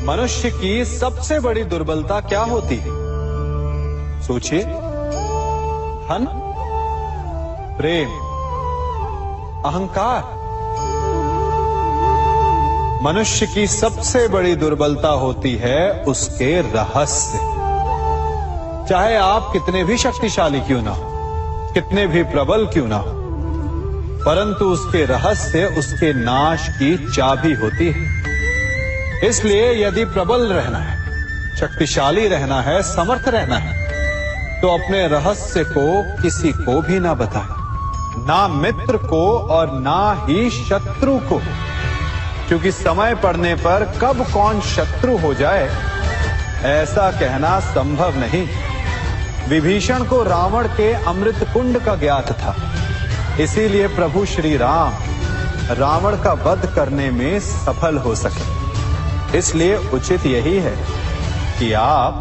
मनुष्य की सबसे बड़ी दुर्बलता क्या होती है? सोचिए। धन, प्रेम, अहंकार। मनुष्य की सबसे बड़ी दुर्बलता होती है उसके रहस्य। चाहे आप कितने भी शक्तिशाली क्यों ना हो, कितने भी प्रबल क्यों ना हो, परंतु उसके रहस्य उसके नाश की चाबी होती है। इसलिए यदि प्रबल रहना है, शक्तिशाली रहना है, समर्थ रहना है, तो अपने रहस्य को किसी को भी ना बताएं, ना मित्र को और ना ही शत्रु को, क्योंकि समय पड़ने पर कब कौन शत्रु हो जाए ऐसा कहना संभव नहीं। विभीषण को रावण के अमृत कुंड का ज्ञात था, इसीलिए प्रभु श्री राम रावण का वध करने में सफल हो सके। इसलिए उचित यही है कि आप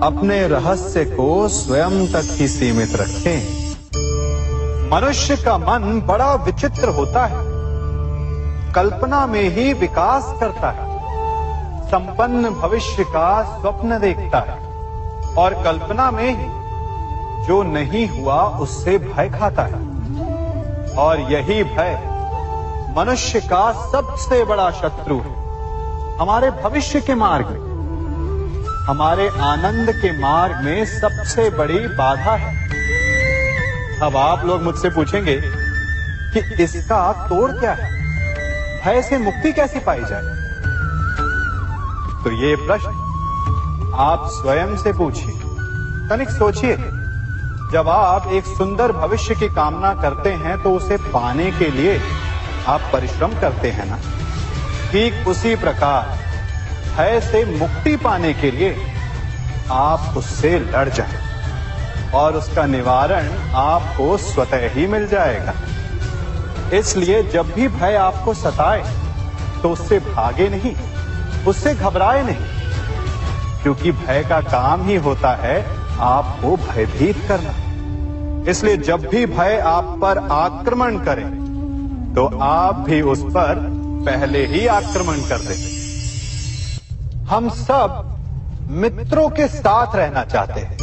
अपने रहस्य को स्वयं तक ही सीमित रखें। मनुष्य का मन बड़ा विचित्र होता है, कल्पना में ही विकास करता है, संपन्न भविष्य का स्वप्न देखता है और कल्पना में ही जो नहीं हुआ उससे भय खाता है। और यही भय मनुष्य का सबसे बड़ा शत्रु है। हमारे भविष्य के मार्ग में, हमारे आनंद के मार्ग में सबसे बड़ी बाधा है। अब आप लोग मुझसे पूछेंगे कि इसका तोड़ क्या है, भय से मुक्ति कैसे पाई जाए? तो ये प्रश्न आप स्वयं से पूछिए। तनिक सोचिए, जब आप एक सुंदर भविष्य की कामना करते हैं तो उसे पाने के लिए आप परिश्रम करते हैं ना? ठीक उसी प्रकार भय से मुक्ति पाने के लिए आप उससे लड़ जाएं और उसका निवारण आपको स्वतः ही मिल जाएगा। इसलिए जब भी भय आपको सताए तो उससे भागे नहीं, उससे घबराए नहीं, क्योंकि भय का काम ही होता है आपको भयभीत करना। इसलिए जब भी भय आप पर आक्रमण करे तो आप भी उस पर पहले ही आक्रमण कर दें। हम सब मित्रों के साथ रहना चाहते हैं,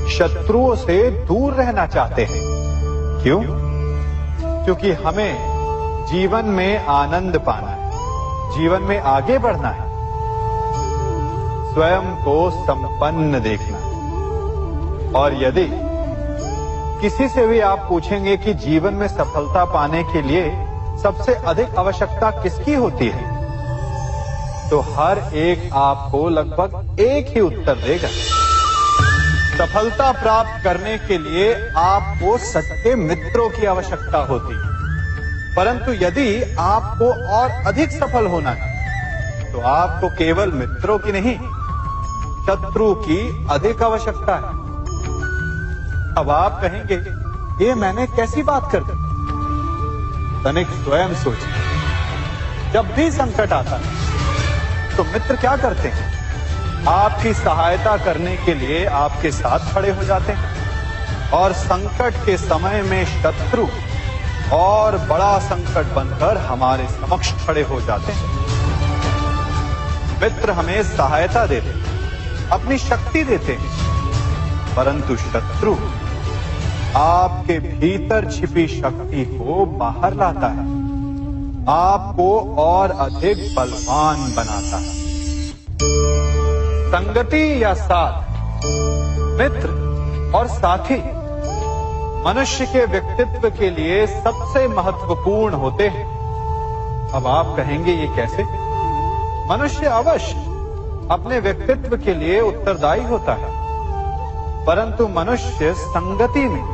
शत्रुओं से दूर रहना चाहते हैं। क्यों? क्योंकि हमें जीवन में आनंद पाना है, जीवन में आगे बढ़ना है, स्वयं को संपन्न देखना है। और यदि किसी से भी आप पूछेंगे कि जीवन में सफलता पाने के लिए सबसे अधिक आवश्यकता किसकी होती है, तो हर एक आपको लगभग एक ही उत्तर देगा। सफलता प्राप्त करने के लिए आपको सच्चे मित्रों की आवश्यकता होती है। परंतु यदि आपको और अधिक सफल होना है तो आपको केवल मित्रों की नहीं, शत्रु की अधिक आवश्यकता है। अब आप कहेंगे, ये मैंने कैसी बात कर दी? तनिक स्वयं सोचिए। जब भी संकट आता है तो मित्र क्या करते हैं? आपकी सहायता करने के लिए आपके साथ खड़े हो जाते हैं और संकट के समय में शत्रु और बड़ा संकट बनकर हमारे समक्ष खड़े हो जाते हैं। मित्र हमें सहायता देते हैं, अपनी शक्ति देते हैं, परंतु शत्रु आपके भीतर छिपी शक्ति को बाहर लाता है, आपको और अधिक बलवान बनाता है। संगति या साथ, मित्र और साथी मनुष्य के व्यक्तित्व के लिए सबसे महत्वपूर्ण होते हैं। अब आप कहेंगे, ये कैसे? मनुष्य अवश्य अपने व्यक्तित्व के लिए उत्तरदायी होता है, परंतु मनुष्य संगति में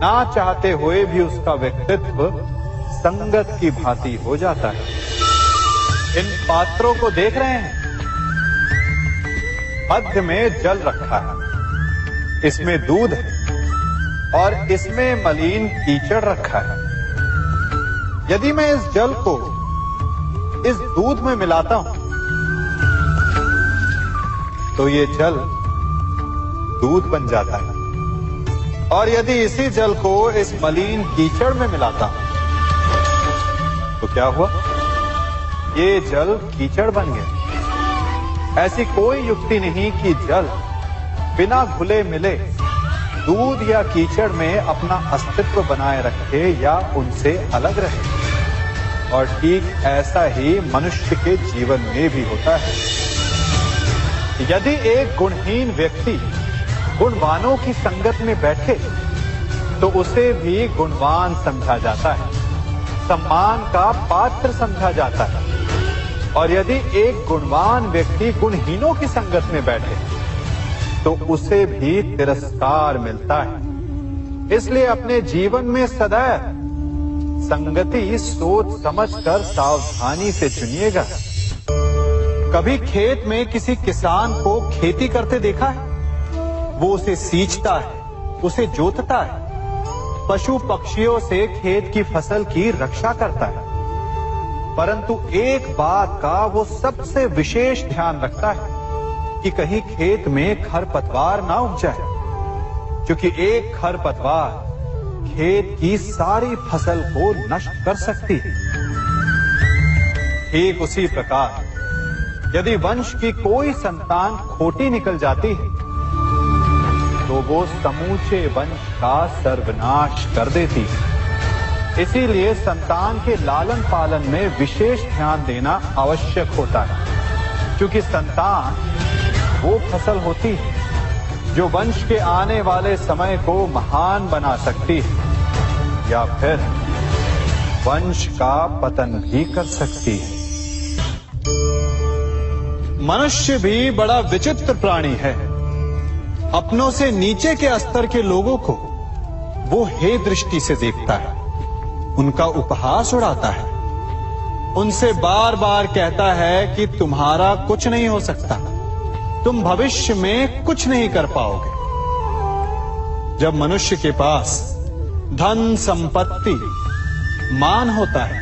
ना चाहते हुए भी उसका व्यक्तित्व संगत की भांति हो जाता है। इन पात्रों को देख रहे हैं, मध्य में जल रखा है, इसमें दूध है और इसमें मलिन कीचड़ रखा है। यदि मैं इस जल को इस दूध में मिलाता हूं तो ये जल दूध बन जाता है, और यदि इसी जल को इस मलिन कीचड़ में मिलाता हूं तो क्या हुआ? ये जल कीचड़ बन गया। ऐसी कोई युक्ति नहीं कि जल बिना घुले मिले दूध या कीचड़ में अपना अस्तित्व बनाए रखे या उनसे अलग रहे। और ठीक ऐसा ही मनुष्य के जीवन में भी होता है। यदि एक गुणहीन व्यक्ति गुणवानों की संगत में बैठे तो उसे भी गुणवान समझा जाता है, सम्मान का पात्र समझा जाता है। और यदि एक गुणवान व्यक्ति गुणहीनों की संगत में बैठे तो उसे भी तिरस्कार मिलता है। इसलिए अपने जीवन में सदैव संगति सोच समझकर सावधानी से चुनिएगा। कभी खेत में किसी किसान को खेती करते देखा है? वो उसे सींचता है, उसे जोतता है, पशु पक्षियों से खेत की फसल की रक्षा करता है। परंतु एक बात का वो सबसे विशेष ध्यान रखता है कि कहीं खेत में खरपतवार ना उग जाए, क्योंकि एक खरपतवार खेत की सारी फसल को नष्ट कर सकती है। ठीक उसी प्रकार यदि वंश की कोई संतान खोटी निकल जाती है तो वो समूचे वंश का सर्वनाश कर देती है। इसीलिए संतान के लालन पालन में विशेष ध्यान देना आवश्यक होता है, क्योंकि संतान वो फसल होती है जो वंश के आने वाले समय को महान बना सकती है या फिर वंश का पतन भी कर सकती है। मनुष्य भी बड़ा विचित्र प्राणी है। अपनों से नीचे के स्तर के लोगों को वो हे दृष्टि से देखता है, उनका उपहास उड़ाता है, उनसे बार बार कहता है कि तुम्हारा कुछ नहीं हो सकता, तुम भविष्य में कुछ नहीं कर पाओगे। जब मनुष्य के पास धन संपत्ति मान होता है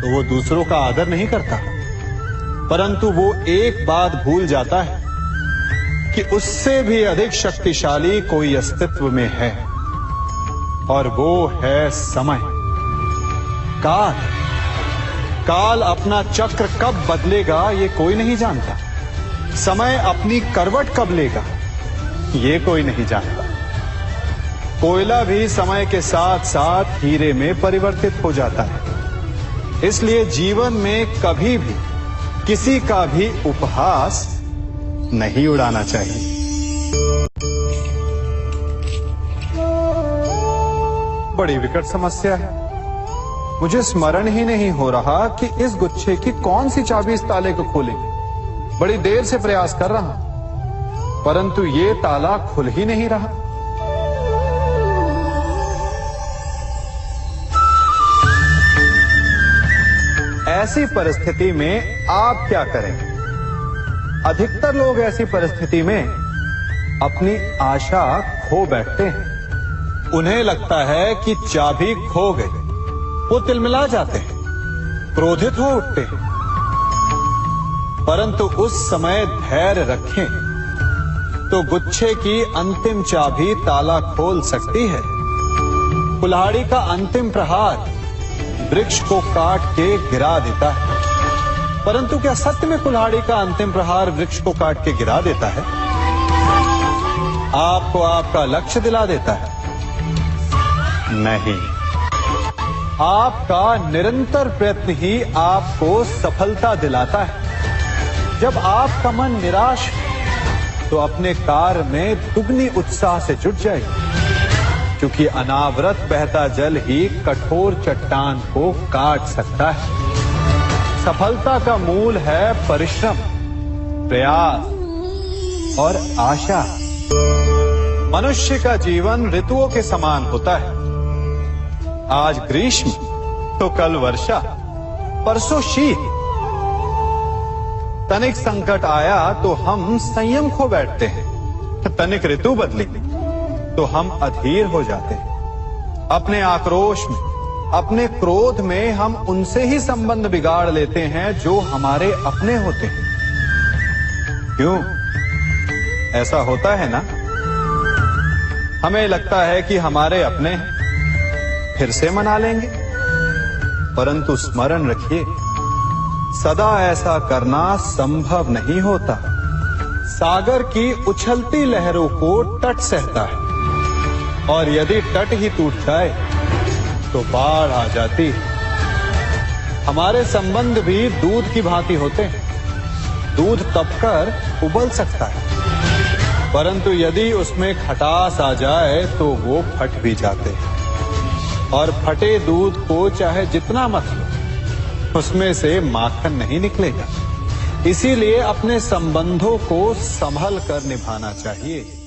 तो वो दूसरों का आदर नहीं करता, परंतु वो एक बात भूल जाता है कि उससे भी अधिक शक्तिशाली कोई अस्तित्व में है, और वो है समय। काल अपना चक्र कब बदलेगा ये कोई नहीं जानता। समय अपनी करवट कब लेगा ये कोई नहीं जानता। कोयला भी समय के साथ साथ हीरे में परिवर्तित हो जाता है। इसलिए जीवन में कभी भी किसी का भी उपहास नहीं उड़ाना चाहिए। बड़ी विकट समस्या है। मुझे स्मरण ही नहीं हो रहा कि इस गुच्छे की कौन सी चाबी इस ताले को खोलेगी। बड़ी देर से प्रयास कर रहा हूं, परंतु ये ताला खुल ही नहीं रहा। ऐसी परिस्थिति में आप क्या करेंगे? अधिकतर लोग ऐसी परिस्थिति में अपनी आशा खो बैठते हैं। उन्हें लगता है कि चाबी खो गई। वो तिलमिला जाते हैं, क्रोधित हो उठते हैं। परंतु उस समय धैर्य रखें तो गुच्छे की अंतिम चाबी ताला खोल सकती है। कुल्हाड़ी का अंतिम प्रहार वृक्ष को काट के गिरा देता है, परंतु क्या सत्य में कुल्हाड़ी का अंतिम प्रहार वृक्ष को काट के गिरा देता है? आपको आपका लक्ष्य दिला देता है? नहीं, आपका निरंतर प्रयत्न ही आपको सफलता दिलाता है। जब आपका मन निराश है तो अपने कार्य में दुगनी उत्साह से जुट जाए, क्योंकि अनावरत बहता जल ही कठोर चट्टान को काट सकता है। सफलता का मूल है परिश्रम, प्रयास और आशा। मनुष्य का जीवन ऋतुओं के समान होता है। आज ग्रीष्म तो कल वर्षा, परसों शीत। तनिक संकट आया तो हम संयम खो बैठते हैं, तनिक ऋतु बदली तो हम अधीर हो जाते हैं। अपने आक्रोश में, अपने क्रोध में हम उनसे ही संबंध बिगाड़ लेते हैं जो हमारे अपने होते हैं। क्यों ऐसा होता है ना? हमें लगता है कि हमारे अपने फिर से मना लेंगे, परंतु स्मरण रखिए सदा ऐसा करना संभव नहीं होता। सागर की उछलती लहरों को तट सहता है, और यदि तट ही टूट जाए तो बाढ़ आ जाती है। हमारे संबंध भी दूध की भांति होते हैं। दूध तपकर उबल सकता है, परंतु यदि उसमें खटास आ जाए तो वो फट भी जाते हैं। और फटे दूध को चाहे जितना मत लो, उसमें से माखन नहीं निकलेगा। इसीलिए अपने संबंधों को संभल कर निभाना चाहिए।